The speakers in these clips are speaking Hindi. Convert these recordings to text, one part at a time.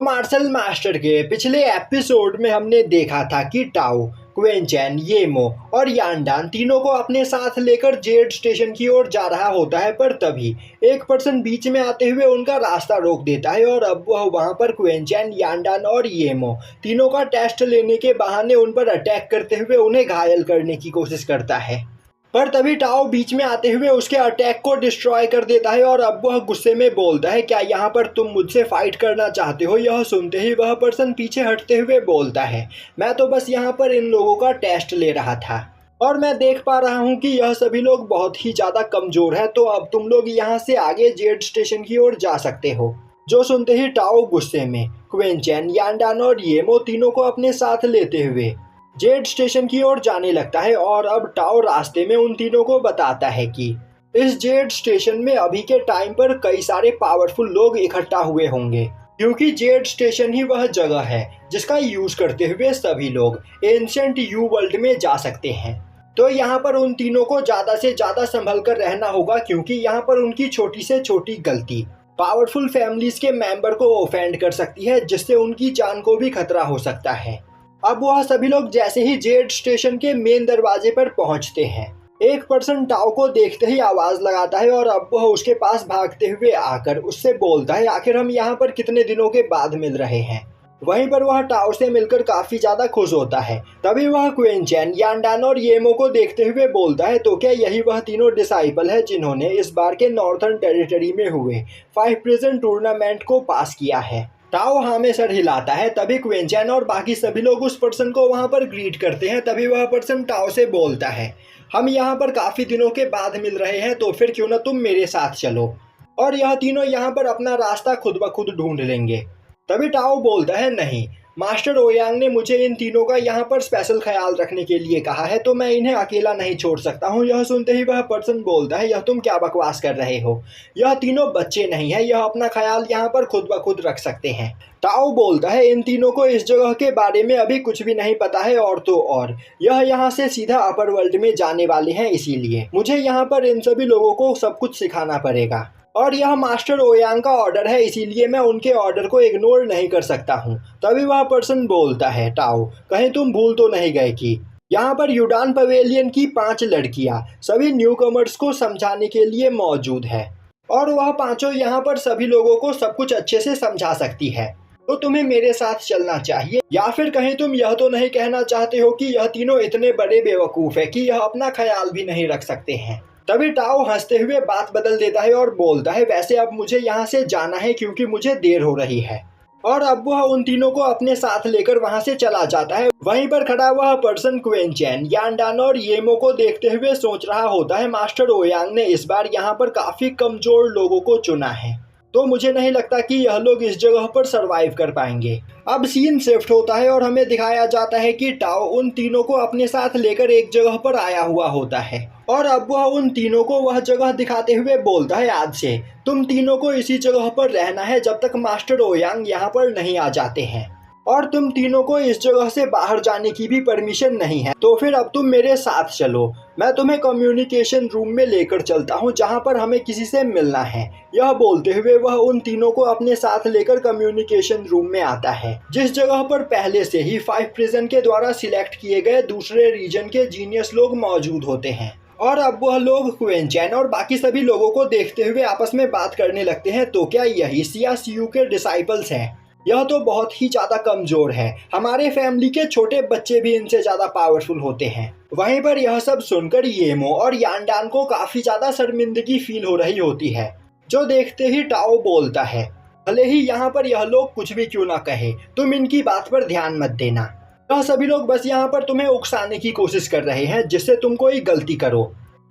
मार्शल मास्टर के पिछले एपिसोड में हमने देखा था कि टाओ, क्वेंचैन, येमो और यांडान तीनों को अपने साथ लेकर जेड स्टेशन की ओर जा रहा होता है, पर तभी एक पर्सन बीच में आते हुए उनका रास्ता रोक देता है और अब वह वहां पर क्वेंचैन, यांडान और येमो तीनों का टेस्ट लेने के बहाने उन पर अटैक करते हुए उन्हें घायल करने की कोशिश करता है। पर तभी टाओ बीच में आते हुए उसके अटैक को डिस्ट्रॉय कर देता है और अब वह गुस्से में बोलता है, क्या यहाँ पर तुम मुझसे फाइट करना चाहते हो? यह सुनते ही वह पर्सन पीछे हटते हुए बोलता है, मैं तो बस यहाँ पर इन लोगों का टेस्ट ले रहा था और मैं देख पा रहा हूँ कि यह सभी लोग बहुत ही ज़्यादा कमज़ोर है, तो अब तुम लोग यहाँ से आगे जेड स्टेशन की ओर जा सकते हो। जो सुनते ही टाओ गुस्से में क्वेंचैन, यांडान और येमो तीनों को अपने साथ लेते हुए जेड स्टेशन की ओर जाने लगता है और अब टाओ रास्ते में उन तीनों को बताता है कि इस जेड स्टेशन में अभी के टाइम पर कई सारे पावरफुल लोग इकट्ठा हुए होंगे, क्योंकि जेड स्टेशन ही वह जगह है जिसका यूज करते हुए सभी लोग एंशिएंट यू वर्ल्ड में जा सकते हैं। तो यहाँ पर उन तीनों को ज़्यादा से ज़्यादा संभल कर रहना होगा, क्योंकि यहाँ पर उनकी छोटी से छोटी गलती पावरफुल फैमिलीज के मेंबर को ऑफेंड कर सकती है, जिससे उनकी जान को भी खतरा हो सकता है। अब वह सभी लोग जैसे ही जेड स्टेशन के मेन दरवाजे पर पहुंचते हैं, एक पर्सन टाओ को देखते ही आवाज लगाता है और अब वह उसके पास भागते हुए आकर उससे बोलता है, आखिर हम यहाँ पर कितने दिनों के बाद मिल रहे हैं। वहीं पर वह टाओ से मिलकर काफी ज्यादा खुश होता है। तभी वह क्वेंचैन, यांडान और येमो को देखते हुए बोलता है, तो क्या यही वह तीनों डिसाइपल है जिन्होंने इस बार के नॉर्थर्न टेरिटरी में हुए 5 प्रिजन टूर्नामेंट को पास किया है? टाओ हाँ में सर हिलाता है। तभी क्वेंचैन और बाकी सभी लोग उस पर्सन को वहां पर ग्रीट करते हैं। तभी वह पर्सन टाओ से बोलता है, हम यहाँ पर काफी दिनों के बाद मिल रहे हैं, तो फिर क्यों ना तुम मेरे साथ चलो और यह तीनों यहाँ पर अपना रास्ता खुद ब खुद ढूंढ लेंगे। तभी टाओ बोलता है, नहीं, मास्टर ओयांग ने मुझे इन तीनों का यहाँ पर स्पेशल ख्याल रखने के लिए कहा है, तो मैं इन्हें अकेला नहीं छोड़ सकता हूँ। यह सुनते ही वह पर्सन बोलता है, यह तुम क्या बकवास कर रहे हो? यह तीनों बच्चे नहीं है, यह अपना ख्याल यहाँ पर खुद ब खुद रख सकते हैं। टाओ बोलता है, इन तीनों को इस जगह के बारे में अभी कुछ भी नहीं पता है, और तो और यह यहाँ से सीधा अपर वर्ल्ड में जाने वाले हैं, इसीलिए मुझे यहाँ पर इन सभी लोगों को सब कुछ सिखाना पड़ेगा और यह मास्टर ओयांग का ऑर्डर है, इसीलिए मैं उनके ऑर्डर को इग्नोर नहीं कर सकता हूँ। तभी वह पर्सन बोलता है, टाओ, कहीं तुम भूल तो नहीं गए कि यहाँ पर यूडान पवेलियन की 5 लड़कियाँ सभी न्यू कमर्स को समझाने के लिए मौजूद है और वह पांचों यहाँ पर सभी लोगों को सब कुछ अच्छे से समझा सकती है, तो तुम्हें मेरे साथ चलना चाहिए। या फिर कहीं तुम यह तो नहीं कहना चाहते हो कि यह तीनों इतने बड़े बेवकूफ़ है कि यह अपना ख्याल भी नहीं रख सकते हैं? तभी टाओ हंसते हुए बात बदल देता है और बोलता है, वैसे अब मुझे यहाँ से जाना है क्योंकि मुझे देर हो रही है। और अब वह उन तीनों को अपने साथ लेकर वहां से चला जाता है। वहीं पर खड़ा वह पर्सन क्वेंचैन, यांडान और येमो को देखते हुए सोच रहा होता है, मास्टर ओयांग ने इस बार यहाँ पर काफी कमजोर लोगों को चुना है, तो मुझे नहीं लगता कि यह लोग इस जगह पर सरवाइव कर पाएंगे। अब सीन शिफ्ट होता है और हमें दिखाया जाता है कि टाओ उन तीनों को अपने साथ लेकर एक जगह पर आया हुआ होता है और अब वह उन तीनों को वह जगह दिखाते हुए बोलता है, आज से तुम तीनों को इसी जगह पर रहना है जब तक मास्टर ओयांग यहाँ पर नहीं आ जाते हैं, और तुम तीनों को इस जगह से बाहर जाने की भी परमिशन नहीं है, तो फिर अब तुम मेरे साथ चलो। मैं तुम्हें कम्युनिकेशन रूम में लेकर चलता हूँ जहाँ पर हमें किसी से मिलना है। यह बोलते हुए वह उन तीनों को अपने साथ लेकर कम्युनिकेशन रूम में आता है, जिस जगह पर पहले से ही 5 प्रिजन के द्वारा सिलेक्ट किए गए दूसरे रीजन के जीनियस लोग मौजूद होते हैं। और अब वह लोग क्वेंचैन और बाकी सभी लोगों को देखते हुए आपस में बात करने लगते हैं, तो क्या यही सियासीयू के डिसाइपल्स हैं? यह तो बहुत ही ज्यादा कमजोर है, हमारे फैमिली के छोटे बच्चे भी इनसे ज्यादा पावरफुल होते हैं। वहीं पर यह सब सुनकर येमो और यांडान को काफी ज्यादा शर्मिंदगी फील हो रही होती है। जो देखते ही टाओ बोलता है, भले ही यहाँ पर यह लोग कुछ भी क्यों ना कहे, तुम इनकी बात पर ध्यान मत देना। यह सभी लोग बस यहाँ पर तुम्हें उकसाने की कोशिश कर रहे हैं जिससे तुम कोई गलती करो,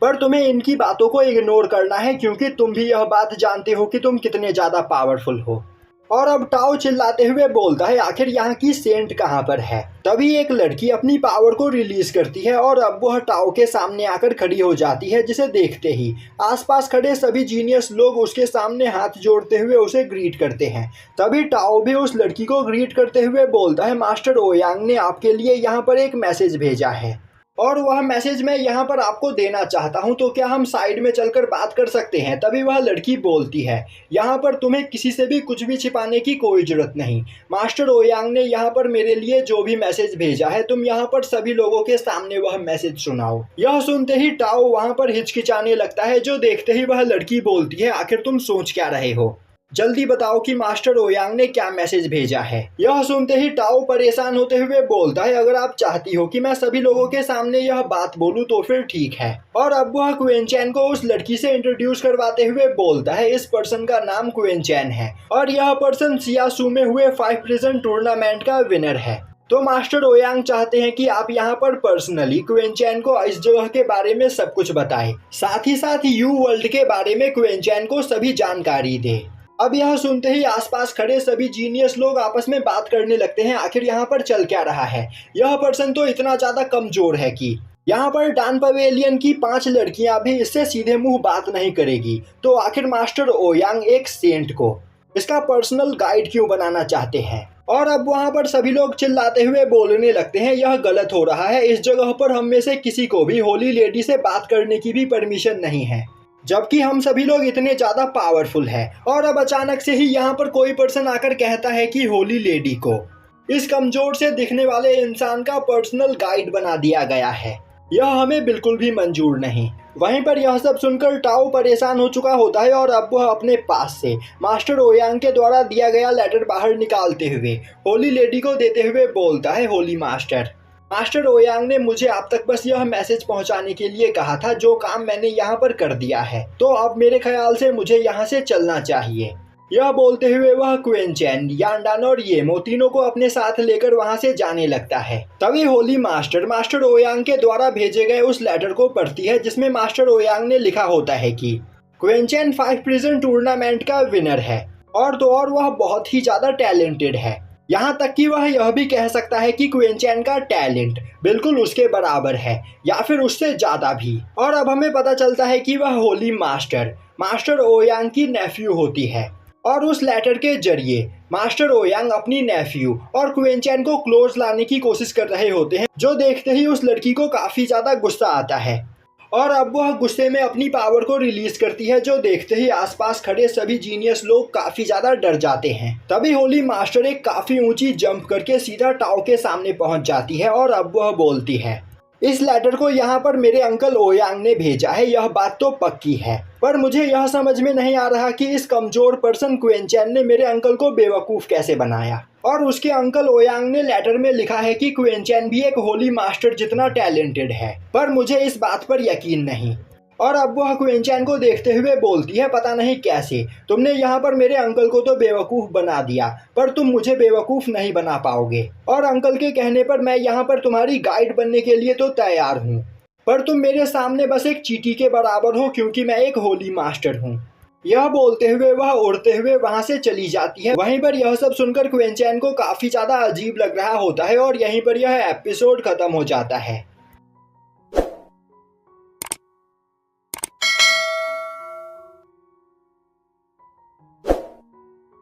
पर तुम्हें इनकी बातों को इग्नोर करना है, क्योंकि तुम भी यह बात जानते हो कि तुम कितने ज्यादा पावरफुल हो। और अब टाओ चिल्लाते हुए बोलता है, आखिर यहाँ की सेंट कहाँ पर है? तभी एक लड़की अपनी पावर को रिलीज करती है और अब वह टाओ के सामने आकर खड़ी हो जाती है, जिसे देखते ही आसपास खड़े सभी जीनियस लोग उसके सामने हाथ जोड़ते हुए उसे ग्रीट करते हैं। तभी टाओ भी उस लड़की को ग्रीट करते हुए बोलता है, मास्टर ओयांग ने आपके लिए यहाँ पर एक मैसेज भेजा है। और वह मैसेज मैं यहाँ पर आपको देना चाहता हूँ, तो क्या हम साइड में चलकर बात कर सकते हैं। तभी वह लड़की बोलती है, यहाँ पर तुम्हें किसी से भी कुछ भी छिपाने की कोई जरूरत नहीं। मास्टर ओयांग ने यहाँ पर मेरे लिए जो भी मैसेज भेजा है, तुम यहाँ पर सभी लोगों के सामने वह मैसेज सुनाओ। यह सुनते ही टाओ वहाँ पर हिचकिचाने लगता है, जो देखते ही वह लड़की बोलती है, आखिर तुम सोच क्या रहे हो, जल्दी बताओ कि मास्टर ओयांग ने क्या मैसेज भेजा है। यह सुनते ही टाओ परेशान होते हुए बोलता है, अगर आप चाहती हो कि मैं सभी लोगों के सामने यह बात बोलूं तो फिर ठीक है। और अब वह क्वेनचैन को उस लड़की से इंट्रोड्यूस करवाते हुए बोलता है, इस पर्सन का नाम क्वेनचैन है और यह पर्सन सियासू में हुए 5 प्रिजन टूर्नामेंट का विनर है। तो मास्टर ओयांग चाहते हैं कि आप यहाँ पर पर्सनली क्वेनचैन को इस जगह के बारे में सब कुछ बताएं, साथ ही यू वर्ल्ड के बारे में क्वेनचैन को सभी जानकारी दे। अब यह सुनते ही आसपास खड़े सभी जीनियस लोग आपस में बात करने लगते हैं, आखिर यहाँ पर चल क्या रहा है। यह पर्सन तो इतना ज्यादा कमजोर है कि यहाँ पर डान पवेलियन की 5 लड़कियां भी इससे सीधे मुंह बात नहीं करेगी, तो आखिर मास्टर ओयांग एक सेंट को इसका पर्सनल गाइड क्यों बनाना चाहते हैं। और अब वहाँ पर सभी लोग चिल्लाते हुए बोलने लगते हैं, यह गलत हो रहा है, इस जगह पर हम में से किसी को भी होली लेडी से बात करने की भी परमिशन नहीं है, जबकि हम सभी लोग इतने ज़्यादा पावरफुल हैं। और अब अचानक से ही यहाँ पर कोई पर्सन आकर कहता है कि होली लेडी को इस कमजोर से दिखने वाले इंसान का पर्सनल गाइड बना दिया गया है, यह हमें बिल्कुल भी मंजूर नहीं। वहीं पर यह सब सुनकर टाओ परेशान हो चुका होता है और अब वह अपने पास से मास्टर ओयांग के द्वारा दिया गया लेटर बाहर निकालते हुए होली लेडी को देते हुए बोलता है, होली मास्टर ओयांग ने मुझे आप तक बस यह मैसेज पहुंचाने के लिए कहा था, जो काम मैंने यहाँ पर कर दिया है, तो अब मेरे ख्याल से मुझे यहाँ से चलना चाहिए। यह बोलते हुए वह क्वेनचैन, यांडान और येमो तीनों को अपने साथ लेकर वहाँ से जाने लगता है। तभी होली मास्टर ओयांग के द्वारा भेजे गए उस लेटर को पढ़ती है, जिसमें मास्टर ओयांग ने लिखा होता है कि क्वेनचैन 5 प्रिजन टूर्नामेंट का विनर है और तो और वह बहुत ही ज़्यादा टैलेंटेड है, यहाँ तक कि वह यह भी कह सकता है कि क्वेनचैन का टैलेंट बिल्कुल उसके बराबर है या फिर उससे ज़्यादा भी। और अब हमें पता चलता है कि वह होली मास्टर ओयांग की नेफ्यू होती है और उस लेटर के जरिए मास्टर ओयांग अपनी नेफ्यू और क्वेनचैन को क्लोज लाने की कोशिश कर रहे होते हैं, जो देखते ही उस लड़की को काफ़ी ज़्यादा गुस्सा आता है और अब वह गुस्से में अपनी पावर को रिलीज करती है, जो देखते ही आसपास खड़े सभी जीनियस लोग काफी ज्यादा डर जाते हैं। तभी होली मास्टर एक काफी ऊंची जंप करके सीधा टाओ के सामने पहुंच जाती है और अब वह बोलती है, इस लेटर को यहाँ पर मेरे अंकल ओयांग ने भेजा है, यह बात तो पक्की है, पर मुझे यह समझ में नहीं आ रहा कि इस कमजोर पर्सन क्वेनचैन ने मेरे अंकल को बेवकूफ़ कैसे बनाया। और उसके अंकल ओयांग ने लेटर में लिखा है कि क्वेनचैन भी एक होली मास्टर जितना टैलेंटेड है, पर मुझे इस बात पर यकीन नहीं। और अब वह क्वेनचैन को देखते हुए बोलती है, पता नहीं कैसे तुमने यहाँ पर मेरे अंकल को तो बेवकूफ़ बना दिया, पर तुम मुझे बेवकूफ़ नहीं बना पाओगे। और अंकल के कहने पर मैं यहाँ पर तुम्हारी गाइड बनने के लिए तो तैयार हूँ, पर तुम मेरे सामने बस एक चींटी के बराबर हो, क्योंकि मैं एक होली मास्टर हूँ। यह बोलते हुए वह उड़ते हुए वहाँ से चली जाती है। वहीं पर यह सब सुनकर क्वेनचैन को काफ़ी ज़्यादा अजीब लग रहा होता है और यहीं पर यह एपिसोड खत्म हो जाता है।